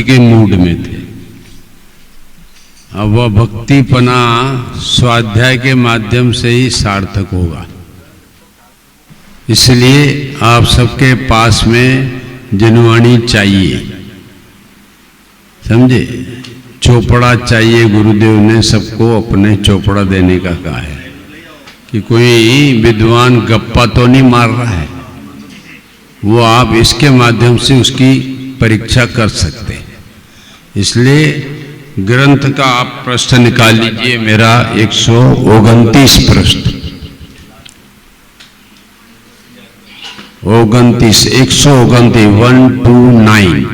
के मूड में थे। अब वह भक्तिपना स्वाध्याय के माध्यम से ही सार्थक होगा। इसलिए आप सबके पास में जनवाणी चाहिए, समझे। चोपड़ा चाहिए। गुरुदेव ने सबको अपने चोपड़ा देने का कहा है कि कोई विद्वान गप्पा तो नहीं मार रहा है, वो आप इसके माध्यम से उसकी परीक्षा कर सकते हैं। इसलिए ग्रंथ का आप प्रश्न निकाल लीजिए। मेरा 129 प्रश्न 129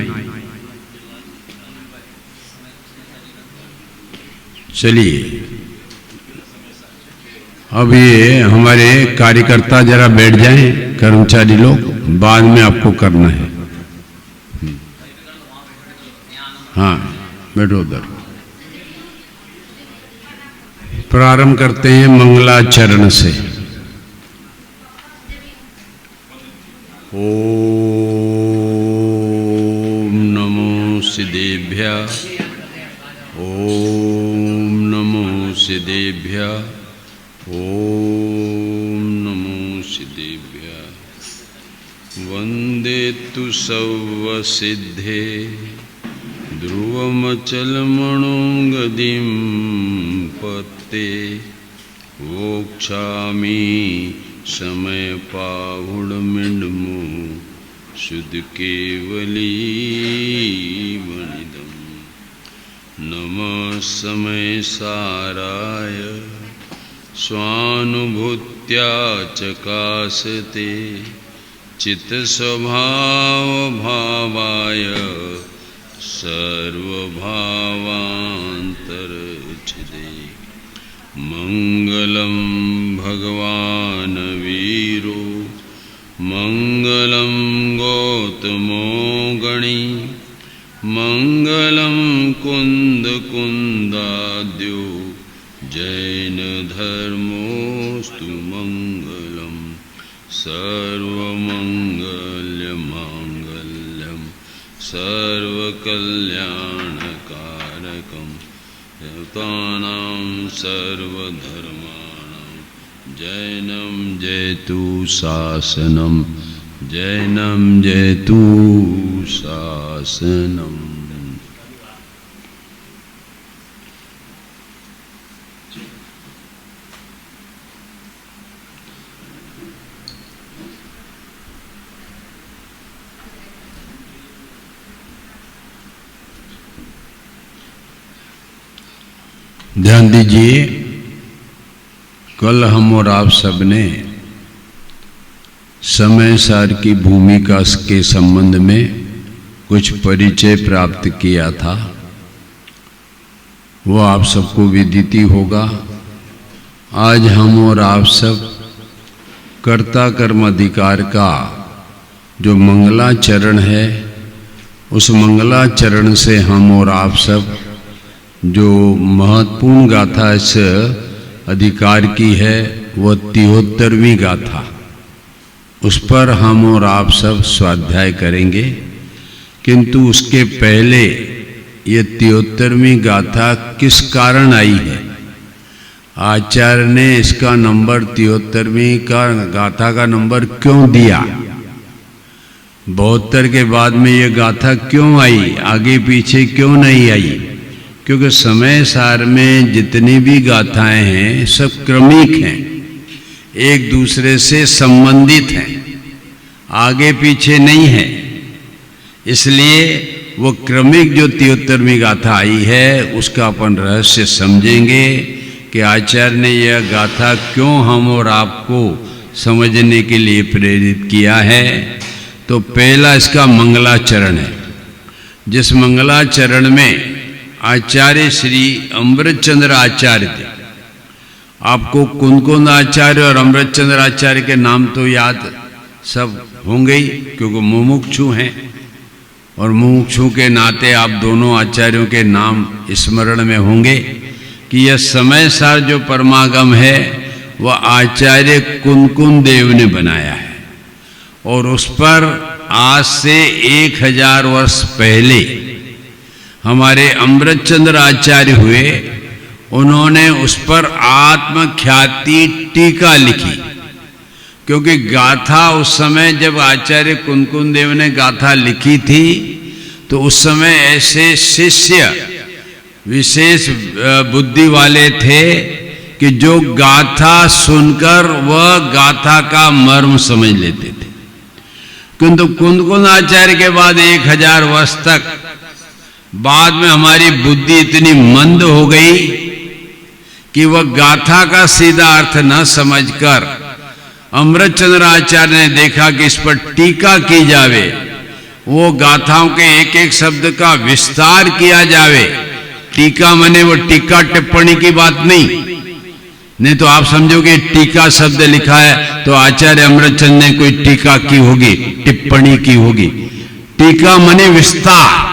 चलिए। अब ये हमारे कार्यकर्ता जरा बैठ जाएं, कर्मचारी लोग, बाद में आपको करना है। हाँ बैठो उधर। प्रारंभ करते हैं मंगलाचरण से। ओम नमो सिद्धेभ्यः, ओम नमो सिद्धेभ्यः, ओम नमो सिद्धेभ्यः। वंदे तु सव्वसिद्धे ध्रुवमचलमणो गदिं पत्ते वोक्षामि समयपाहुडमिण्डमो शुद्ध केवली वनिदम्। नमः समय साराय स्वानुभूत्या चकासते चित्तस्वभाव भावाय सर्वभावान्तरच्छिदे। मंगलम भगवान वीरो मंगलम गौतमो गणी मंगलम कुंद कुंदाद्यो जैन धर्मोस्तु मंगलम। सर्वमंगल्य मांगल्यम सर्वकल्याणकारकम देवतानां सर्वधर्माणां जैनं जयतु शासनं, जैनं जयतु शासनम्। ध्यान दीजिए, कल हम और आप सब ने समय सार की भूमिका के संबंध में कुछ परिचय प्राप्त किया था। वो आप सबको विदित ही होगा। आज हम और आप सब कर्ता कर्म अधिकार का जो मंगलाचरण है, उस मंगलाचरण से हम और आप सब जो महत्वपूर्ण गाथा इस अधिकार की है, वह 73वीं गाथा, उस पर हम और आप सब स्वाध्याय करेंगे। किंतु उसके पहले ये 73वीं गाथा किस कारण आई है, आचार्य ने इसका नंबर 73वीं का गाथा का नंबर क्यों दिया, 72 के बाद में ये गाथा क्यों आई, आगे पीछे क्यों नहीं आई। क्योंकि समय सार में जितनी भी गाथाएं हैं सब क्रमिक हैं, एक दूसरे से संबंधित हैं, आगे पीछे नहीं है। इसलिए वो क्रमिक जो 73वीं गाथा आई है उसका अपन रहस्य समझेंगे कि आचार्य ने यह गाथा क्यों हम और आपको समझने के लिए प्रेरित किया है। तो पहला इसका मंगलाचरण है, जिस मंगलाचरण में आचार्य श्री अमृतचंद्र आचार्य थे। आपको कुंद आचार्य और अमृतचंद्र आचार्य के नाम तो याद सब होंगे ही, क्योंकि मुमुक्षु हैं और मुमुक्षु के नाते आप दोनों आचार्यों के नाम स्मरण में होंगे कि यह समय सार जो परमागम है वह आचार्य कुंद देव ने बनाया है। और उस पर आज से 1000 वर्ष पहले हमारे अमृतचंद्र आचार्य हुए, उन्होंने उस पर आत्मख्याति टीका लिखी। क्योंकि गाथा उस समय जब आचार्य कुंदकुन देव ने गाथा लिखी थी तो उस समय ऐसे शिष्य विशेष बुद्धि वाले थे कि जो गाथा सुनकर वह गाथा का मर्म समझ लेते थे। किंतु कुंदकुन आचार्य के बाद 1000 वर्ष तक बाद में हमारी बुद्धि इतनी मंद हो गई कि वह गाथा का सीधा अर्थ न समझकर अमृतचंद्र आचार्य ने देखा कि इस पर टीका की जावे, वो गाथाओं के एक एक शब्द का विस्तार किया जावे। टीका माने वो टीका टिप्पणी की बात नहीं तो आप समझोगे टीका शब्द लिखा है तो आचार्य अमृतचंद्र ने कोई टीका की होगी, टिप्पणी की होगी। टीका माने विस्तार।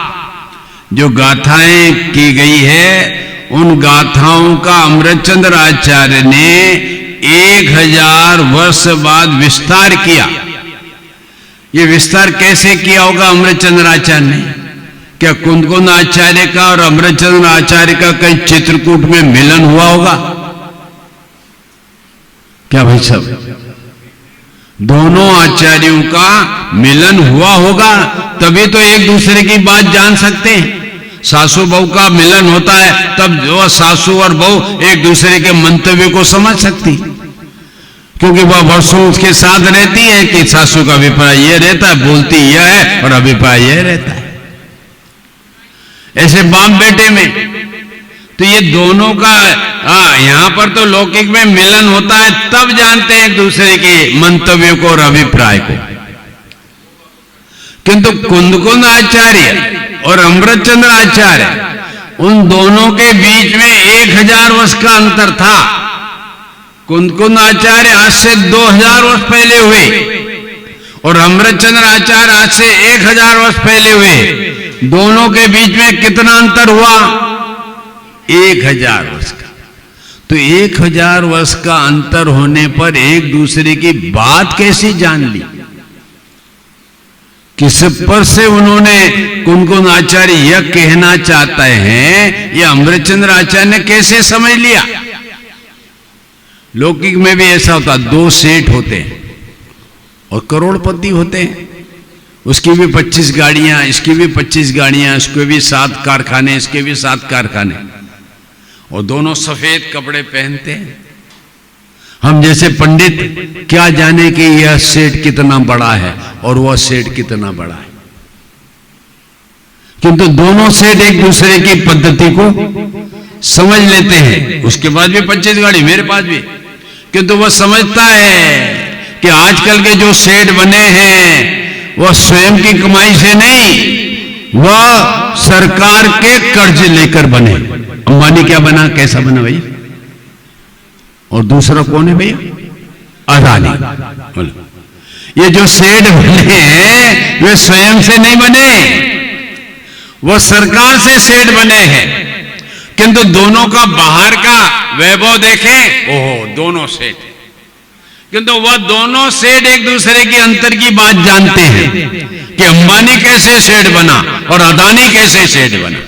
जो गाथाएं की गई है उन गाथाओं का अमृतचंद्र आचार्य ने 1000 वर्ष बाद विस्तार किया। ये विस्तार कैसे किया होगा अमृतचंद्र आचार्य ने? क्या कुंदकुन आचार्य का और अमृतचंद्र आचार्य का कहीं चित्रकूट में मिलन हुआ होगा क्या भाई साहब? दोनों आचार्यों का मिलन हुआ होगा तभी तो एक दूसरे की बात जान सकते हैं। सासू बहू का मिलन होता है तब जो सासू और बहू एक दूसरे के मंतव्य को समझ सकती, क्योंकि वह वर्षों उसके साथ रहती है कि सासू का अभिप्राय यह रहता है, बोलती यह है और अभिप्राय यह रहता है। ऐसे बाप बेटे में तो ये दोनों का यहां पर तो लौकिक में मिलन होता है तब जानते हैं एक दूसरे के मंतव्यों को और अभिप्राय को। किंतु कुंदकुन आचार्य और अमृतचंद्र आचार्य, उन दोनों के बीच में 1000 वर्ष का अंतर था। कुंदकुन आचार्य आज से 2000 वर्ष पहले हुए और अमृतचंद्र आचार्य आज से 1000 वर्ष पहले हुए। दोनों के बीच में कितना अंतर हुआ? 1000 वर्ष का। तो 1000 वर्ष का अंतर होने पर एक दूसरे की बात कैसी जान ली? किस पर से उन्होंने कुंदकुन आचार्य यह कहना चाहते हैं, यह अमृतचंद्र आचार्य ने कैसे समझ लिया? लौकिक में भी ऐसा होता, 2 सेठ होते हैं और करोड़पति होते हैं। उसकी भी 25 गाड़ियां, इसकी भी 25 गाड़ियां, इसके भी 7 कारखाने, इसके भी 7 कारखाने, और दोनों सफेद कपड़े पहनते हैं। हम जैसे पंडित क्या जाने कि यह सेठ कितना बड़ा है और वह सेठ कितना बड़ा है। किंतु दोनों सेठ एक दूसरे की पद्धति को समझ लेते हैं। उसके बाद भी 25 गाड़ी मेरे पास भी, किंतु वह समझता है कि आजकल के जो सेठ बने हैं वह स्वयं की कमाई से नहीं, वह सरकार के कर्ज लेकर बने। अंबानी क्या बना, कैसा बना भैया? और दूसरा कौन है भैया? अडानी। ये जो सेठ बने हैं वे स्वयं से नहीं बने, वह सरकार से सेठ बने हैं। किंतु दोनों का बाहर का वैभव देखें, ओहो दोनों सेठ, किंतु वह दोनों सेठ एक दूसरे के अंतर की बात जानते हैं कि अंबानी कैसे सेठ बना और अडानी कैसे सेठ बना।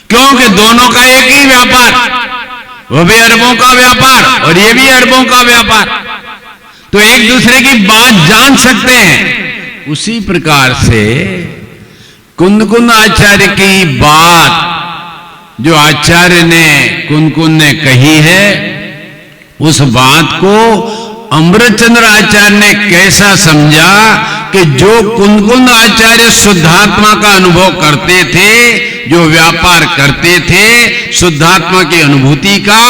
क्योंकि दोनों का एक ही व्यापार, वो भी अरबों का व्यापार और ये भी अरबों का व्यापार, तो एक दूसरे की बात जान सकते हैं। उसी प्रकार से कुंदकुन आचार्य की बात जो आचार्य ने कुंदकुन ने कही है, उस बात को अमृतचंद्र आचार्य ने कैसा समझा कि जो कुंदकुन आचार्य शुद्धात्मा का अनुभव करते थे, जो व्यापार करते थे शुद्धात्मा की अनुभूति का,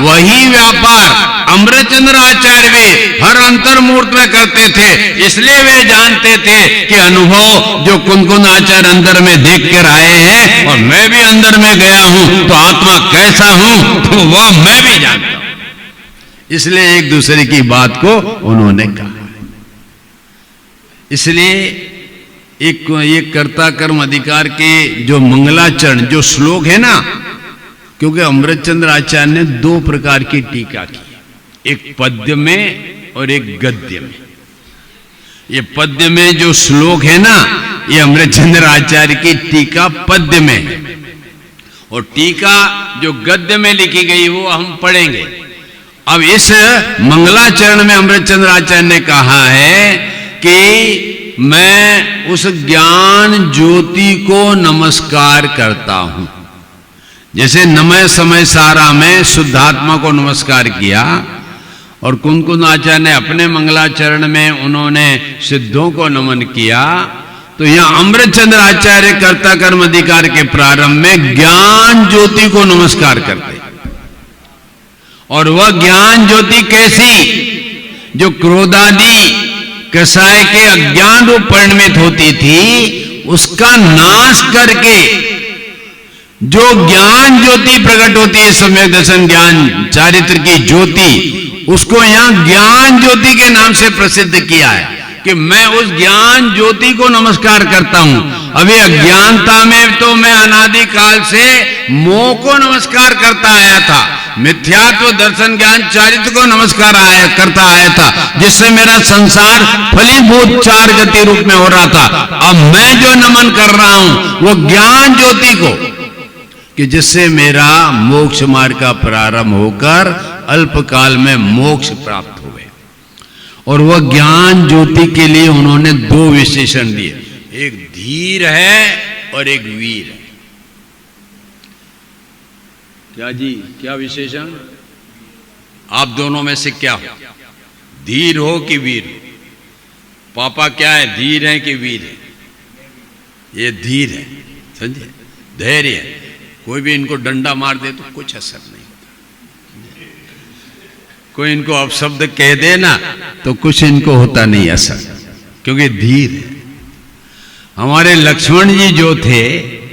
वही व्यापार अमृतचंद्र आचार्य भी हर अंतर्मूर्त में करते थे। इसलिए वे जानते थे कि अनुभव जो कुंदकुन आचार्य अंदर में देख कर आए हैं और मैं भी अंदर में गया हूं तो आत्मा कैसा हूं तो वह मैं भी जानता हूं। इसलिए एक दूसरे की बात को उन्होंने कहा। इसलिए एक कर्ता कर्म अधिकार के जो मंगलाचरण जो श्लोक है ना, क्योंकि अमृतचंद्र आचार्य ने 2 प्रकार की टीका की, एक पद्य में और एक गद्य में। ये पद्य में जो श्लोक है ना, ये अमृतचंद्र आचार्य की टीका पद्य में है, और टीका जो गद्य में लिखी गई वो हम पढ़ेंगे। अब इस मंगलाचरण में अमृतचंद्र आचार्य ने कहा है कि मैं उस ज्ञान ज्योति को नमस्कार करता हूं। जैसे नमः समय सारा में शुद्धात्मा को नमस्कार किया, और कुंकुन आचार्य ने अपने मंगलाचरण में उन्होंने सिद्धों को नमन किया, तो यहां अमृतचंद्र आचार्य कर्ता कर्म अधिकार के प्रारंभ में ज्ञान ज्योति को नमस्कार करते। और वह ज्ञान ज्योति कैसी? जो क्रोधादि कसाय के अज्ञान रूप परिणमित होती थी, उसका नाश करके जो ज्ञान ज्योति प्रकट होती है, सम्यक दर्शन ज्ञान चारित्र की ज्योति, उसको यहां ज्ञान ज्योति के नाम से प्रसिद्ध किया है कि मैं उस ज्ञान ज्योति को नमस्कार करता हूं। अभी अज्ञानता में तो मैं अनादि काल से मोह को नमस्कार करता आया था, मिथ्यात्व दर्शन ज्ञान चारित्र को नमस्कार करता आया था, जिससे मेरा संसार फलीभूत चार गति रूप में हो रहा था। अब मैं जो नमन कर रहा हूं वो ज्ञान ज्योति को, कि जिससे मेरा मोक्ष मार्ग का प्रारंभ होकर अल्पकाल में मोक्ष प्राप्त हुए। और वह ज्ञान ज्योति के लिए उन्होंने दो विशेषण दिए, एक धीर है और एक वीर है। क्या जी, क्या विशेषण? आप दोनों में से क्या हो, धीर हो कि वीर हो? पापा क्या है, धीर है कि वीर है? ये धीर है, समझे, धैर्य है। कोई भी इनको डंडा मार दे तो कुछ असर नहीं होता, कोई इनको अपशब्द कह दे ना तो कुछ इनको होता नहीं असर, क्योंकि धीर है। हमारे लक्ष्मण जी जो थे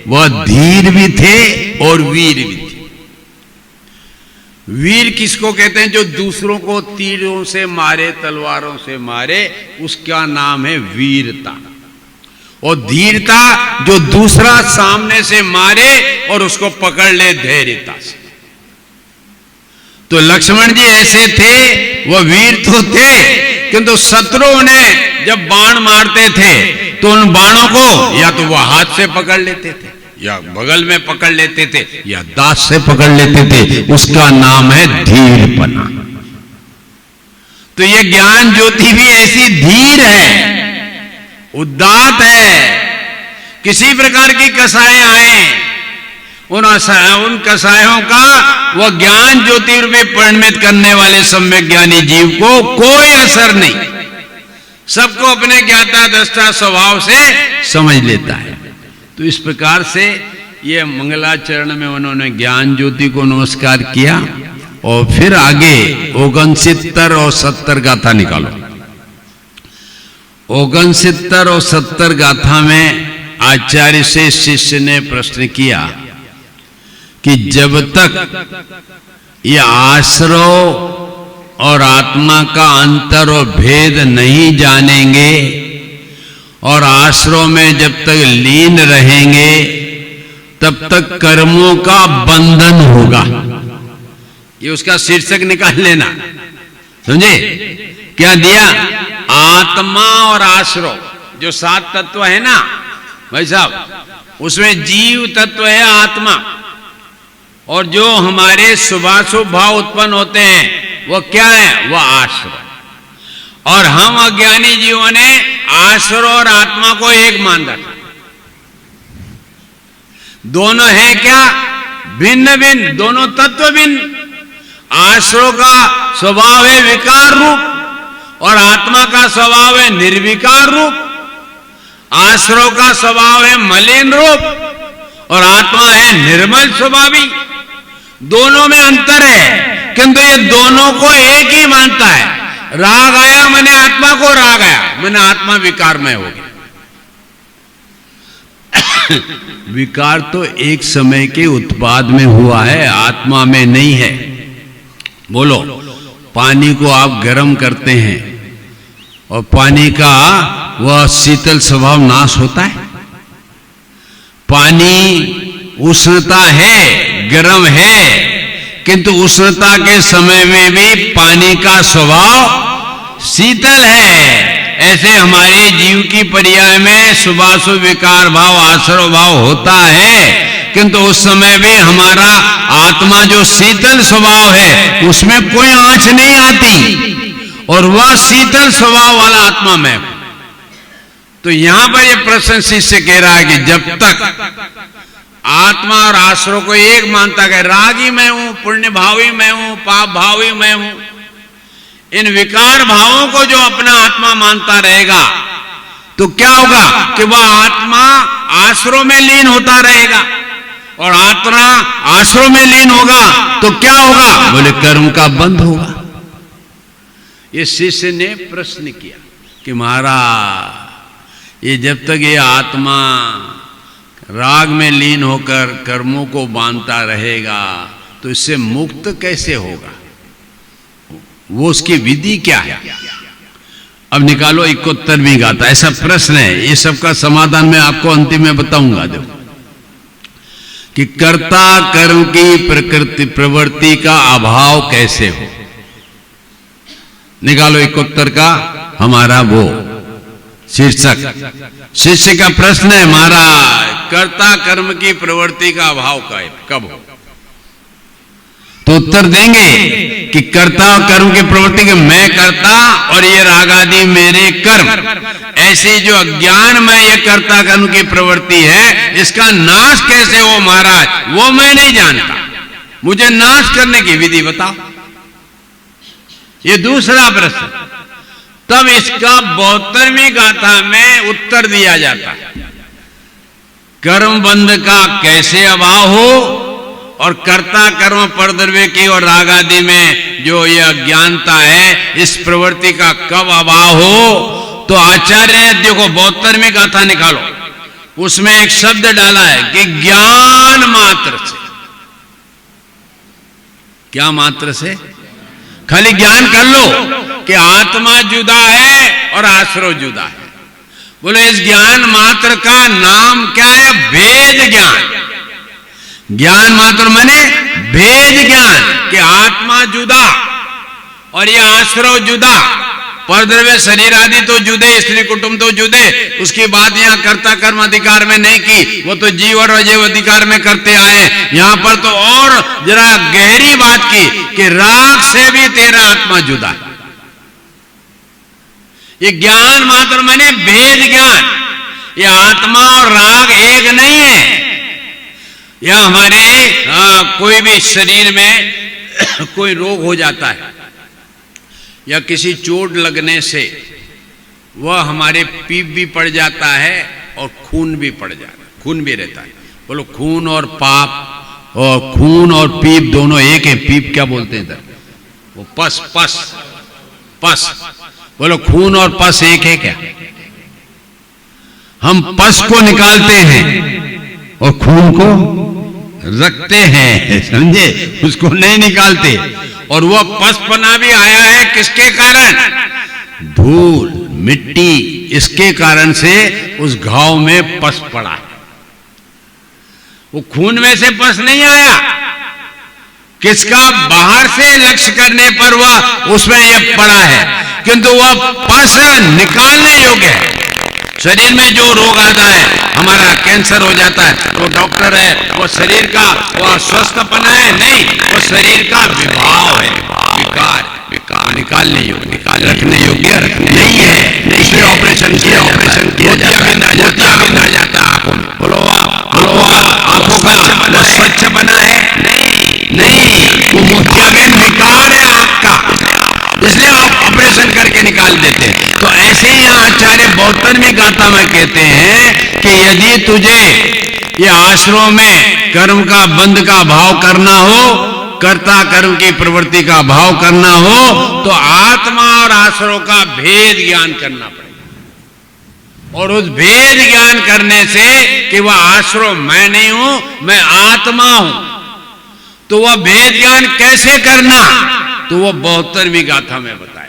वह धीर भी थे और वीर भी थे। वीर किसको कहते हैं? जो दूसरों को तीरों से मारे, तलवारों से मारे, उसका नाम है वीरता। और धीरता जो दूसरा सामने से मारे और उसको पकड़ ले धैर्यता से। तो लक्ष्मण जी ऐसे थे, वह वीर तो थे, किंतु शत्रुओं ने जब बाण मारते थे तो उन बाणों को या तो वह हाथ से पकड़ लेते थे, या बगल में पकड़ लेते थे, या दांत से पकड़ लेते थे। उसका नाम है धीरपना। तो ये ज्ञान ज्योति भी ऐसी धीर है, उदात है। किसी प्रकार की कसाएं आए, उन कसायों का वह ज्ञान ज्योति रूपे परिणमित करने वाले सम्यक ज्ञानी जीव को कोई असर नहीं, सबको अपने ज्ञाता दृष्टा स्वभाव से समझ लेता है। तो इस प्रकार से ये मंगलाचरण में उन्होंने ज्ञान ज्योति को नमस्कार किया। और फिर आगे 69 और 70 गाथा निकालो। 69 और 70 गाथा में आचार्य से शिष्य ने प्रश्न किया कि जब तक ये आश्रव और आत्मा का अंतर और भेद नहीं जानेंगे और आश्रव में जब तक लीन रहेंगे तब तक कर्मों का बंधन होगा। ये उसका शीर्षक निकाल लेना, समझे? क्या दिया? आत्मा और आश्रव, जो 7 तत्व है ना भाई साहब, उसमें जीव तत्व है आत्मा, और जो हमारे शुभाशुभ भाव उत्पन्न होते हैं वो क्या है? वह आश्रव। और हम अज्ञानी जीवों ने आश्रव और आत्मा को एक मान रखा। दोनों है क्या? भिन्न भिन्न, दोनों तत्व भिन्न। आश्रव का स्वभाव है विकार रूप और आत्मा का स्वभाव है निर्विकार रूप। आश्रव का स्वभाव है मलिन रूप और आत्मा है निर्मल स्वभावी। दोनों में अंतर है, किंतु ये दोनों को एक ही मानता है। राग आया मैंने आत्मा को राग आया, मैंने आत्मा विकार में हो गया। विकार तो एक समय के उत्पाद में हुआ है, आत्मा में नहीं है। बोलो, पानी को आप गर्म करते हैं और पानी का वह शीतल स्वभाव नाश होता है? पानी उष्णता है, गर्म है, किंतु उष्णता के समय में भी पानी का स्वभाव शीतल है। ऐसे हमारे जीव की पर्याय में शुभाशुभ विकार भाव आश्रव भाव होता है, किंतु उस समय भी हमारा आत्मा जो शीतल स्वभाव है उसमें कोई आंच नहीं आती, और वह शीतल स्वभाव वाला आत्मा मैं हूं। तो यहां पर यह प्रश्न शिष्य कह रहा है कि जब तक आत्मा और आश्रव को एक मानता है, रागी मैं हूं, पुण्य भावी मैं हूं, पाप भावी मैं हूं, इन विकार भावों को जो अपना आत्मा मानता रहेगा तो क्या होगा कि वह आत्मा आश्रव में लीन होता रहेगा, और आत्मा आश्रव में लीन होगा तो क्या होगा, बोले कर्म का बंध होगा। ये शिष्य ने प्रश्न किया कि महाराज ये जब तक ये आत्मा राग में लीन होकर कर्मों को बांधता रहेगा तो इससे मुक्त कैसे होगा, वो उसकी विधि क्या है। अब निकालो 71वीं गाथा, ऐसा प्रश्न है, ये सबका समाधान मैं आपको अंतिम में बताऊंगा। देखो कि कर्ता कर्म की प्रकृति प्रवृत्ति का अभाव कैसे हो, निकालो 71 का हमारा वो शीर्षक। शिष्य का प्रश्न है महाराज कर्ता कर्म की प्रवृत्ति का अभाव कब हो, तो उत्तर देंगे कि कर्ता और कर्म की प्रवृत्ति के मैं करता और ये राग आदि मेरे कर्म, ऐसे जो अज्ञान में ये कर्ता कर्म की प्रवृत्ति है इसका नाश कैसे हो महाराज, वो मैं नहीं जानता, मुझे नाश करने की विधि बताओ। ये दूसरा प्रश्न। तब इसका 72वीं गाथा में उत्तर दिया जाता है, कर्म बंध का कैसे अभाव हो और कर्ता कर्म परद्रव्य की और राग आदि में जो ये अज्ञानता है इस प्रवृत्ति का कब अभाव हो। तो आचार्य ने देखो 72वीं गाथा निकालो, उसमें एक शब्द डाला है कि ज्ञान मात्र से। क्या मात्र से? खाली ज्ञान कर लो कि आत्मा जुदा है और आश्रव जुदा है। बोले इस ज्ञान मात्र का नाम क्या है? भेद ज्ञान। ज्ञान मात्र माने भेद ज्ञान कि आत्मा जुदा और ये आश्रव जुदा, परद्रव्य शरीर आदि तो जुदे, स्त्री कुटुंब तो जुदे, उसकी बात यहाँ कर्ता कर्म अधिकार में नहीं की, वो तो जीव और अजैव अधिकार में करते आए। यहां पर तो और जरा गहरी बात की कि राग से भी तेरा आत्मा जुदा है। ये ज्ञान मात्र माने भेद ज्ञान, ये आत्मा और राग एक नहीं है। या हमारे कोई भी शरीर में कोई रोग हो जाता है या किसी चोट लगने से वह हमारे पीप भी पड़ जाता है और खून भी पड़ जाता है, खून भी रहता है। बोलो खून और पाप, और खून और पीप दोनों एक है। पीप क्या बोलते हैं इधर? वो पस पस पस। बोलो खून और पस एक है क्या? हम पस को निकालते हैं और खून को रखते हैं, समझे? उसको नहीं निकालते। और वह पसपना भी आया है किसके कारण? धूल मिट्टी, इसके कारण से उस घाव में पस पड़ा है। वो खून में से पस नहीं आया, किसका? बाहर से लक्ष्य करने पर वह उसमें यह पड़ा है, किंतु वह पस निकालने योग्य है। शरीर में जो रोग आता है, हमारा कैंसर हो जाता है, तो डॉक्टर है वो शरीर का वो स्वस्थपना है नहीं, वो शरीर का विभाव है, विकार निकालने योग्य, रखने योग्य नहीं है। इसलिए ऑपरेशन किया जाता आंखों में। बोलो आंखों का स्वच्छ बना है नहीं, वो मोतियाबिंद विकार है आंख का, इसलिए आप ऑपरेशन करके निकाल देते हैं। तो ऐसे ही यहाँ आचार्य 72वीं गाथा में कहते हैं कि यदि तुझे ये आश्रम में कर्म का बंध का भाव करना हो, कर्ता कर्म की प्रवृत्ति का भाव करना हो, तो आत्मा और आश्रम का भेद ज्ञान करना पड़ेगा। और उस भेद ज्ञान करने से कि वह आश्रम मैं नहीं हूं, मैं आत्मा हूं, तो वह भेद ज्ञान कैसे करना? तो वह 72वीं गाथा में बताया।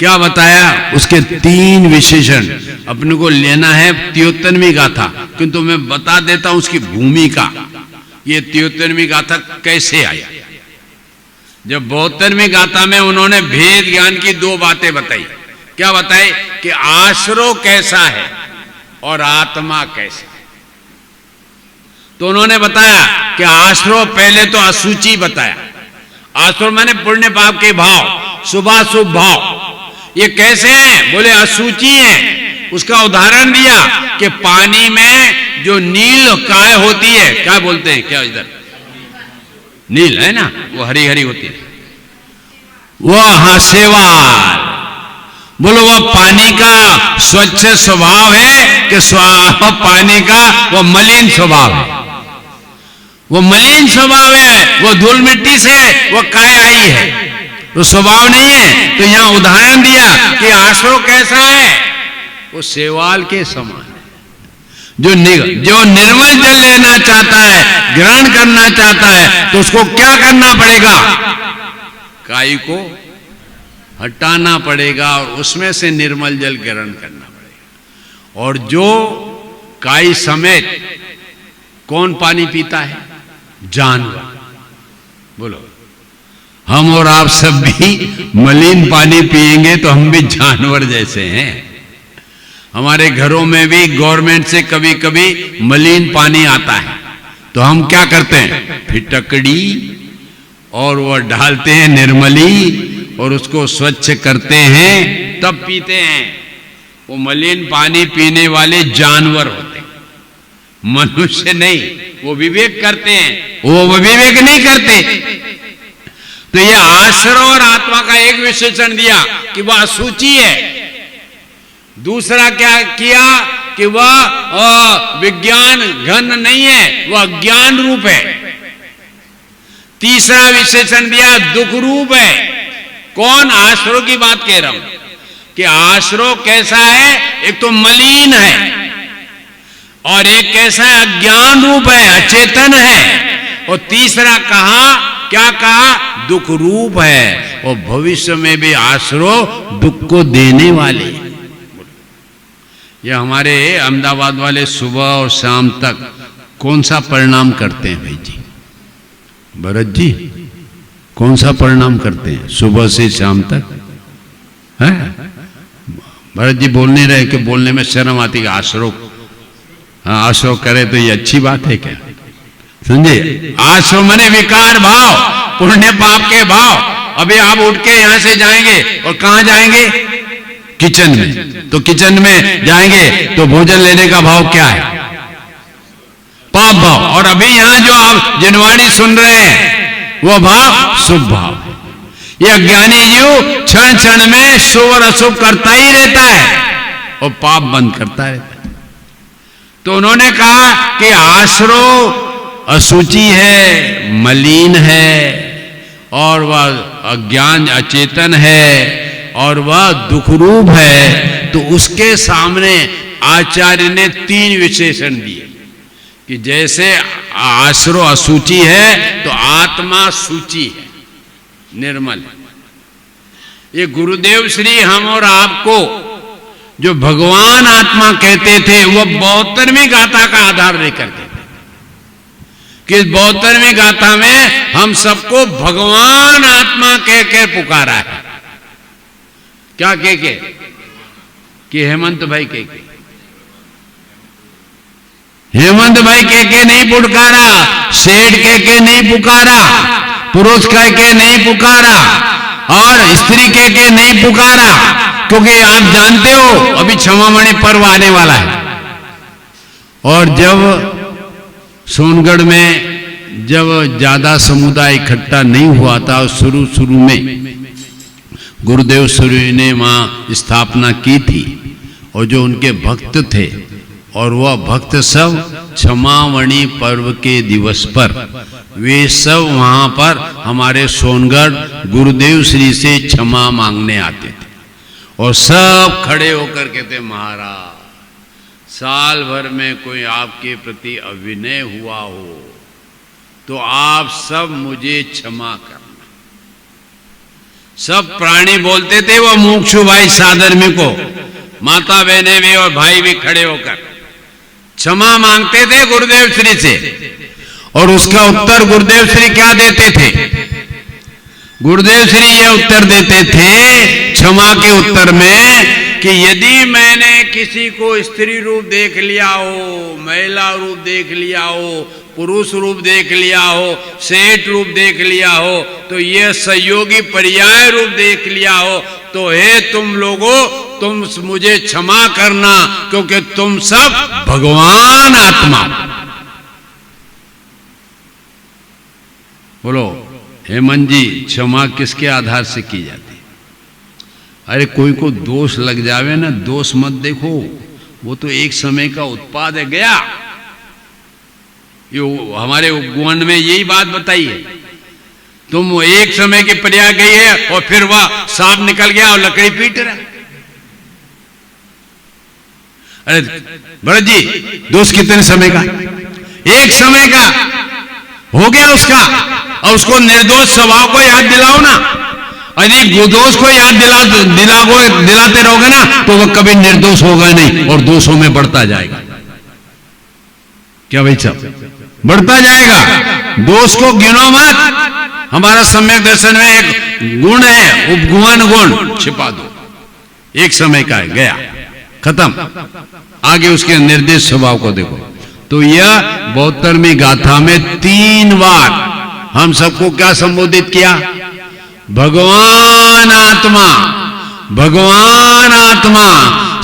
क्या बताया? उसके 3 विशेषण अपने को लेना है 73वीं गाथा, किंतु मैं बता देता हूं उसकी भूमिका। ये 73वीं गाथा कैसे आई? जब 72वीं गाथा में उन्होंने भेद ज्ञान की 2 बातें बताई, क्या बताए कि आश्रो कैसा है और आत्मा कैसा है। तो उन्होंने बताया कि आश्रो पहले तो असूची बताया। आश्रो माने पुण्य पाप के भाव, शुभाशुभ भाव, ये कैसे हैं? बोले असूची हैं। उसका उदाहरण दिया कि पानी में जो नील काय होती है, क्या बोलते हैं, क्या इधर नील है ना, वो हरी हरी होती है, वो हास्यवाल। बोलो वो पानी का स्वच्छ स्वभाव है कि पानी का वो मलिन स्वभाव है? वो मलिन स्वभाव है, वो धूल मिट्टी से वो काय आई है, तो स्वभाव नहीं है। तो यहां उदाहरण दिया कि आश्रो कैसा है, वो शैवाल के समान है। जो निर्मल जल लेना चाहता है, ग्रहण करना चाहता है, तो उसको क्या करना पड़ेगा? काई को हटाना पड़ेगा और उसमें से निर्मल जल ग्रहण करना पड़ेगा। और जो काई समेत कौन पानी पीता है? जानवर। बोलो, हम और आप सब भी मलिन पानी पिएंगे तो हम भी जानवर जैसे हैं। हमारे घरों में भी गवर्नमेंट से कभी कभी मलिन पानी आता है, तो हम क्या करते हैं? फिटकड़ी और वो डालते हैं निर्मली और उसको स्वच्छ करते हैं, तब पीते हैं। वो मलिन पानी पीने वाले जानवर होते हैं, मनुष्य नहीं। वो विवेक करते हैं, वो विवेक नहीं करते। तो ये आश्रो और आत्मा का एक विशेषण दिया कि वह असूची है। दूसरा क्या किया कि वह विज्ञान घन नहीं है, वह ज्ञान रूप है। तीसरा विशेषण दिया दुख रूप है। कौन? आश्रो की बात कह रहा हूं कि आश्रो कैसा है? एक तो मलिन है और एक कैसा है? अज्ञान रूप है, अचेतन है। और तीसरा कहा, क्या कहा? दुख रूप है। और भविष्य में भी आश्रो दुख को देने वाले। ये हमारे अहमदाबाद वाले सुबह और शाम तक कौन सा परिणाम करते हैं भाई जी? भरत जी, कौन सा परिणाम करते हैं सुबह से शाम तक? है भरत जी बोल नहीं रहे कि बोलने में शर्म आती है। आश्रो, हाँ आश्रो करे तो ये अच्छी बात है क्या? समझे? आश्रो माने विकार भाव, पुण्य पाप के भाव। अभी आप उठ के यहां से जाएंगे और कहां जाएंगे? किचन में। तो किचन में जाएंगे तो भोजन लेने का भाव क्या है? पाप भाव। और अभी यहां जो आप जिनवाणी सुन रहे हैं वो भाव शुभ भाव है। ये अज्ञानी जीव क्षण क्षण में शुभ और अशुभ करता ही रहता है और पाप बंद करता रहता है। तो उन्होंने कहा कि आश्रो असूची है, मलिन है और वह अज्ञान अचेतन है और वह दुख रूप है। तो उसके सामने आचार्य ने 3 विशेषण दिए कि जैसे आश्रो असूची है तो आत्मा सूची है, निर्मल। ये गुरुदेव श्री हम और आपको जो भगवान आत्मा कहते थे वो 72वीं गाथा का आधार लेकर के, कि 72वीं गाथा में हम सबको भगवान आत्मा कह के पुकारा है। क्या कह के? कि हेमंत भाई कह के, हेमंत भाई कह के नहीं पुकारा, सेठ कह के नहीं पुकारा, पुरुष कह के नहीं पुकारा और स्त्री कह के नहीं पुकारा। क्योंकि आप जानते हो अभी क्षमामणि पर्व आने वाला है। और जब सोनगढ़ में जब ज्यादा समुदाय इकट्ठा नहीं हुआ था, शुरू में गुरुदेव सूर्य ने वहां स्थापना की थी और जो उनके भक्त थे और वह भक्त सब क्षमामणि पर्व के दिवस पर वे सब वहां पर हमारे सोनगढ़ गुरुदेव श्री से क्षमा मांगने आते थे और सब खड़े होकर कहते, महाराज साल भर में कोई आपके प्रति अभिनय हुआ हो तो आप सब मुझे क्षमा करना। सब प्राणी बोलते थे, वो मुमुक्षु भाई साधर्मी को, माता बहने भी और भाई भी खड़े होकर क्षमा मांगते थे गुरुदेव श्री से। और उसका उत्तर गुरुदेव श्री क्या देते थे? गुरुदेव श्री ये उत्तर देते थे, क्षमा के उत्तर में कि यदि मैंने किसी को स्त्री रूप देख लिया हो, महिला रूप देख लिया हो, पुरुष रूप देख लिया हो, सेठ रूप देख लिया हो, तो यह सहयोगी पर्याय रूप देख लिया हो, तो हे तुम लोगों, तुम मुझे क्षमा करना, क्योंकि तुम सब भगवान आत्मा। बोलो हेमंत जी, क्षमा किसके आधार से की जाती है? अरे कोई को दोष लग जावे ना, दोष मत देखो, वो तो एक समय का उत्पाद है, गया। ये हमारे उपगुण में यही बात बताई है। तुम एक समय की पर्याय गई है और फिर वह सांप निकल गया और लकड़ी पीट रहा। अरे भरत जी, दोष कितने समय का? एक समय का हो गया उसका, और उसको निर्दोष स्वभाव को याद दिलाओ ना। यदि दोष को याद दिलाते रहोगे ना, तो वह कभी निर्दोष होगा नहीं और दोषों में बढ़ता जाएगा। क्या भाई साहब? बढ़ता जाएगा। दोष को गिनो मत। हमारा सम्यक दर्शन में एक गुण है, उपगुण गुण, छिपा दो। एक समय का है, गया, खत्म। आगे उसके निर्देश स्वभाव को देखो। तो यह 72वीं गाथा में 3 बार हम सबको क्या संबोधित किया? भगवान आत्मा, भगवान आत्मा,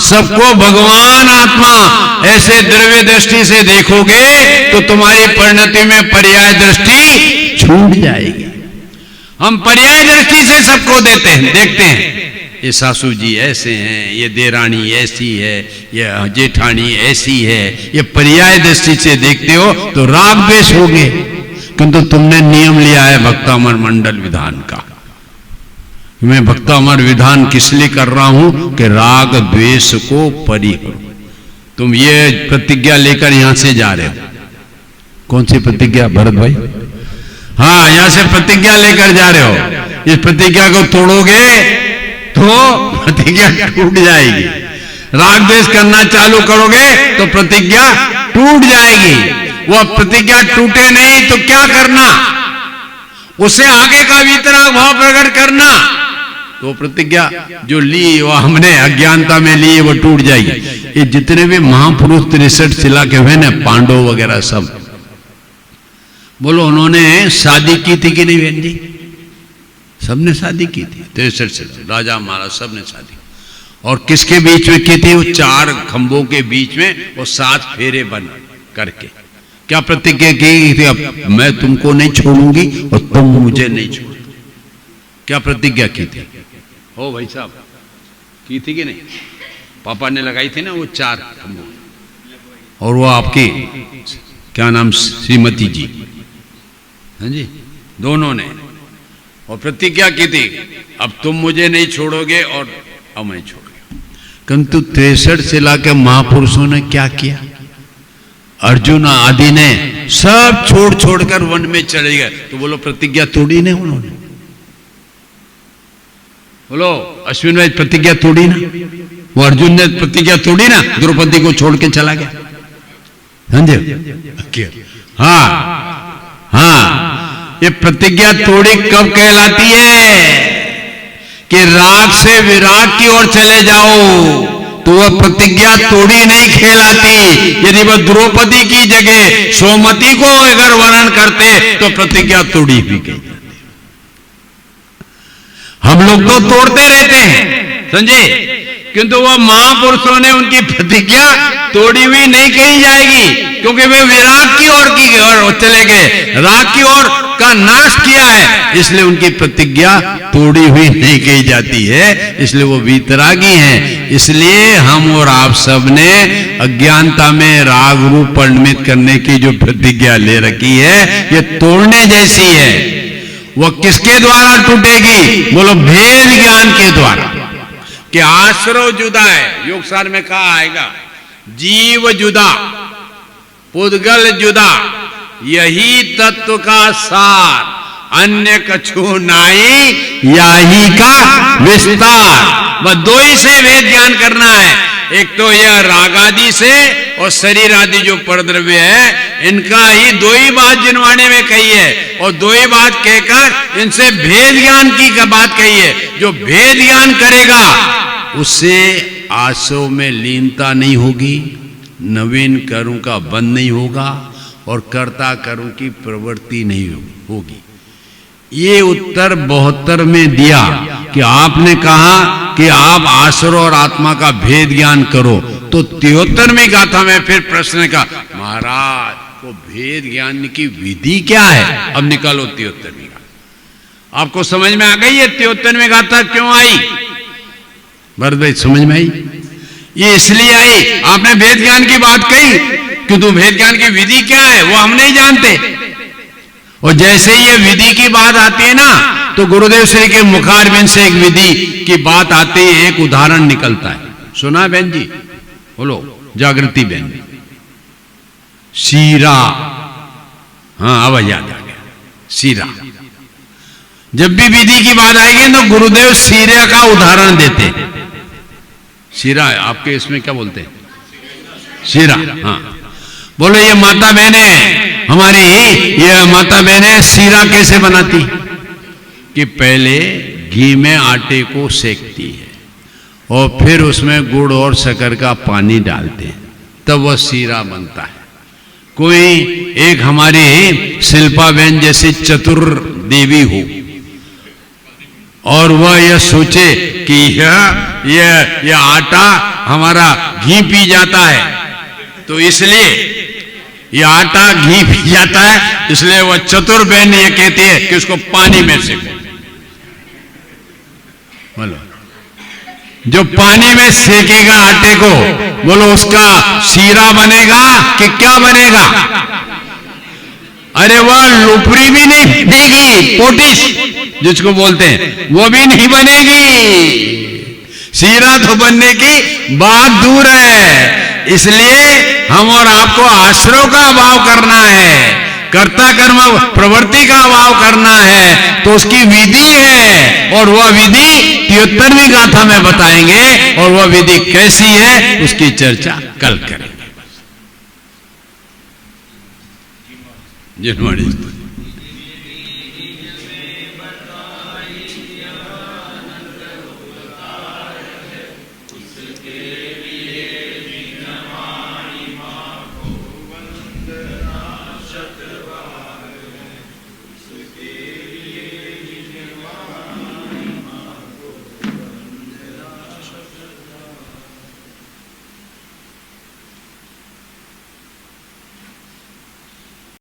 सबको भगवान आत्मा। ऐसे द्रव्य दृष्टि से देखोगे तो तुम्हारी परिणति में पर्याय दृष्टि छूट जाएगी। हम पर्याय दृष्टि से सबको देखते हैं। ये सासू जी ऐसे हैं, ये देरानी ऐसी है, ये जेठानी ऐसी है। ये पर्याय दृष्टि से देखते हो तो राग द्वेष होगे, किंतु तुमने नियम लिया है भक्तामर मंडल विधान का। मैं भक्तामर विधान किस लिए कर रहा हूं? कि राग द्वेष को परि करो। तुम ये प्रतिज्ञा लेकर यहां से जा रहे हो। कौन सी प्रतिज्ञा भरत भाई? हाँ, यहां से प्रतिज्ञा लेकर जा रहे हो। इस प्रतिज्ञा को तोड़ोगे तो प्रतिज्ञा टूट जाएगी। राग द्वेष करना चालू करोगे तो प्रतिज्ञा टूट जाएगी। वह प्रतिज्ञा टूटे नहीं तो क्या करना? उससे आगे का वितराग भाव प्रकट करना। तो प्रतिज्ञा जो ली, वो हमने अज्ञानता में ली, वो टूट जाएगी। ये जितने भी महापुरुष 63 शिला के हुए ना, पांडव वगैरह सब, बोलो उन्होंने शादी की थी कि नहीं बहन जी? सबने शादी की थी। 63 से राजा महाराज सबने शादी। और किसके बीच में की थी? वो 4 खंभों के बीच में, वो 7 फेरे बन करके क्या प्रतिज्ञा की थी? अब मैं तुमको नहीं छोड़ूंगी और तुम मुझे नहीं छोड़ोगे। क्या प्रतिज्ञा की थी? हो भाई साहब, की थी कि नहीं? पापा ने लगाई थी ना वो 4 खंभों, और वो आपकी क्या नाम, श्रीमती जी, हाँ जी, दोनों ने। और प्रतिज्ञा की थी, अब तुम मुझे नहीं छोड़ोगे और अब मैं छोड़ूंगा। किंतु 63 शिला के महापुरुषों ने क्या किया? अर्जुन आदि ने सब छोड़ छोड़कर वन में चले गए। तो बोलो प्रतिज्ञा तोड़ी नहीं उन्होंने? बोलो अश्विन भाई, प्रतिज्ञा तोड़ी ना? वो अर्जुन ने प्रतिज्ञा तोड़ी ना, द्रौपदी को छोड़ के चला गया। समझे? हाँ हाँ, ये प्रतिज्ञा तोड़ी कब कहलाती है? कि राग से विराग की ओर चले जाओ तो वह प्रतिज्ञा तोड़ी नहीं कहलाती। यदि वह द्रौपदी की जगह सोमती को अगर वर्णन करते तो प्रतिज्ञा तोड़ी भी कही जाती। हम लोग तो तोड़ते रहते हैं, समझे? किंतु वह महापुरुषों ने उनकी प्रतिज्ञा तोड़ी हुई नहीं कही जाएगी, क्योंकि वे विराग की ओर चले गए, राग की ओर का नाश किया है, इसलिए उनकी प्रतिज्ञा तोड़ी हुई नहीं कही जाती है। इसलिए वो वीतरागी हैं। इसलिए हम और आप सब ने अज्ञानता में राग रूप परिणमित करने की जो प्रतिज्ञा ले रखी है, ये तोड़ने जैसी है। वह किसके द्वारा टूटेगी? बोलो भेद ज्ञान के द्वारा। कि आश्रव जुदा है, योगसार में कहा आएगा, जीव जुदा, पुद्गल जुदा, यही तत्व का सार, अन्य कछु नाई याही का विस्तार। बस 2 ही से वेद ज्ञान करना है। एक तो यह रागादि से और शरीर आदि जो परद्रव्य है, इनका ही दो ही बात जिनवाणी में कही है, और दो ही बात कहकर इनसे भेद ज्ञान की बात कही है। जो भेद ज्ञान करेगा उससे आसव में लीनता नहीं होगी, नवीन कर्म का बंध नहीं होगा, और कर्ता कर्म की प्रवृत्ति नहीं होगी। ये उत्तर 72 में दिया कि आपने कहा कि आप आसुर और आत्मा का भेद ज्ञान करो, तो 73वीं गाथा में फिर प्रश्न का, महाराज वो भेद ज्ञान की विधि क्या है? अब निकालो 73वीं गाथा। आपको समझ में आ गई है 73वीं गाथा क्यों आई? भरत भाई समझ में आई? ये इसलिए आई, आपने भेद ज्ञान की बात कही, किंतु भेद ज्ञान की विधि क्या है वो हम नहीं जानते। और जैसे ये विधि की बात आती है ना, तो गुरुदेव श्री के मुखारबिंद से एक विधि की बात आती है, एक उदाहरण निकलता है। सुना बहन जी? बोलो जागृति बहन। शीरा, हाँ अब याद आ गया, शीरा। जब भी विधि की बात आएगी तो गुरुदेव शीरा का उदाहरण देते। शीरा आपके इसमें क्या बोलते हैं? शीरा, हाँ। बोलो ये माता बहने हमारी, ये माता बहने शीरा कैसे बनाती? कि पहले घी में आटे को सेकती है और फिर उसमें गुड़ और शक्कर का पानी डालते हैं, तब वह शीरा बनता है। कोई एक हमारी शिल्पा बहन जैसी चतुर देवी हो और वह यह सोचे कि यह आटा हमारा घी पी जाता है, तो इसलिए यह आटा घी पी जाता है, इसलिए वह चतुर बहन ये कहती है कि उसको पानी में सेको। बोलो जो पानी में सेकेगा आटे को, बोलो उसका शीरा बनेगा कि क्या बनेगा? अरे वह लुपरी भी नहीं बनेगी, पोटिश जिसको बोलते हैं, वो भी नहीं बनेगी। शीरा तो बनने की बात दूर है। इसलिए हम और आपको आश्रय का अभाव करना है, कर्ता कर्म प्रवृत्ति का अभाव करना है, तो उसकी विधि है, और वह विधि 73वीं गाथा में बताएंगे, और वह विधि कैसी है उसकी चर्चा कल करेंगे। जिनवाणी